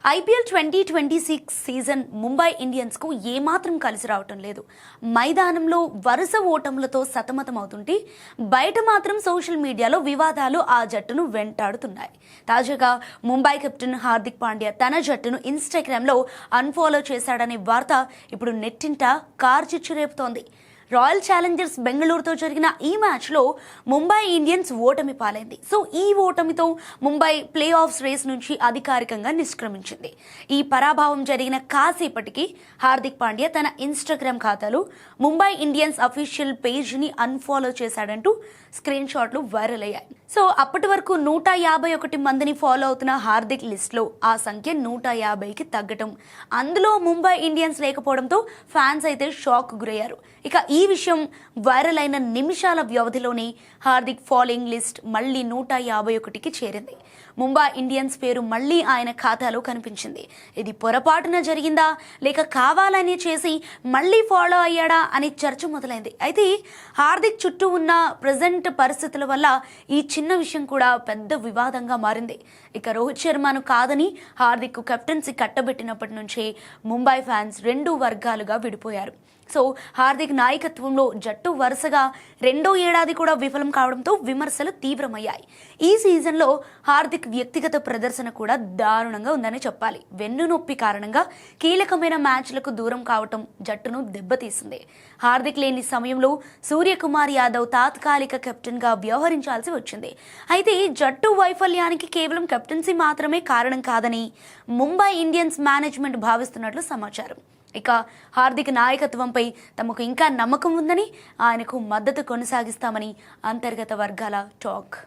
IPL 2026 season Mumbai ఇండియన్స్కు ఏమాత్రం కలిసి రావటం లేదు. మైదానంలో వరుస ఓటములతో సతమతమవుతుంటే బయట మాత్రం సోషల్ మీడియాలో వివాదాలు ఆ జట్టును వెంటాడుతున్నాయి. తాజాగా ముంబై కెప్టెన్ హార్దిక్ పాండ్యా తన జట్టును ఇన్స్టాగ్రామ్లో అన్ఫాలో చేశాడనే వార్త ఇప్పుడు నెట్టింట కార్చిచ్చు రేపుతోంది. రాయల్ ఛాలెంజర్స్ బెంగళూరుతో జరిగిన ఈ మ్యాచ్లో ముంబై ఇండియన్స్ ఓటమి పాలైంది. సో ఈ ఓటమితో ముంబై ప్లే ఆఫ్స్ రేస్ నుంచి అధికారికంగా నిష్క్రమించింది. ఈ పరాభవం జరిగిన కాసేపటికి హార్దిక్ పాండ్యా తన ఇన్స్టాగ్రామ్ ఖాతాలో ముంబై ఇండియన్స్ అఫీషియల్ పేజ్ని అన్ఫాలో చేశాడంటూ స్క్రీన్ షాట్లు వైరల్ అయ్యాయి. సో అప్పటి వరకు 151 మందిని ఫాలో అవుతున్న హార్దిక్ లిస్ట్లో ఆ సంఖ్య 150కి తగ్గటం, అందులో ముంబై ఇండియన్స్ లేకపోవడంతో ఫ్యాన్స్ అయితే షాక్ గురయ్యారు. ఇక ఈ విషయం వైరల్ అయిన నిమిషాల వ్యవధిలోనే హార్దిక్ ఫాలోయింగ్ లిస్ట్ మళ్ళీ 151కి చేరింది. ముంబై ఇండియన్స్ పేరు మళ్ళీ ఆయన ఖాతాలో కనిపించింది. ఇది పొరపాటున జరిగిందా లేక కావాలని చేసి మళ్ళీ ఫాలో అయ్యాడా అని చర్చ మొదలైంది. అయితే హార్దిక్ చుట్టూ ఉన్న ప్రజెంట్ పరిస్థితుల వల్ల ఈ చిన్న విషయం కూడా పెద్ద వివాదంగా మారింది. ఇక రోహిత్ శర్మను కాదని హార్దిక్ కెప్టెన్సీ కట్టబెట్టినప్పటి నుంచే ముంబై ఫ్యాన్స్ 2 వర్గాలుగా విడిపోయారు. సో హార్దిక్ నాయకత్వంలో జట్టు వరుసగా 2వ ఏడాది కూడా విఫలం కావడంతో విమర్శలు తీవ్రమయ్యాయి. ఈ సీజన్లో హార్దిక్ వ్యక్తిగత ప్రదర్శన కూడా దారుణంగా ఉందని చెప్పాలి. వెన్నునొప్పి కారణంగా కీలకమైన మ్యాచ్లకు దూరం కావటం జట్టును దెబ్బతీసింది. హార్దిక్ లేని సమయంలో సూర్యకుమార్ యాదవ్ తాత్కాలిక కెప్టెన్గా వ్యవహరించాల్సి వచ్చింది. అయితే జట్టు వైఫల్యానికి కేవలం కెప్టెన్సీ మాత్రమే కారణం కాదని ముంబై ఇండియన్స్ మేనేజ్మెంట్ భావిస్తున్నట్లు సమాచారం. ఇక హార్దిక్ నాయకత్వంపై తమకు ఇంకా నమ్మకం ఉందని, ఆయనకు మద్దతు కొనసాగిస్తామని అంతర్గత వర్గాల టాక్.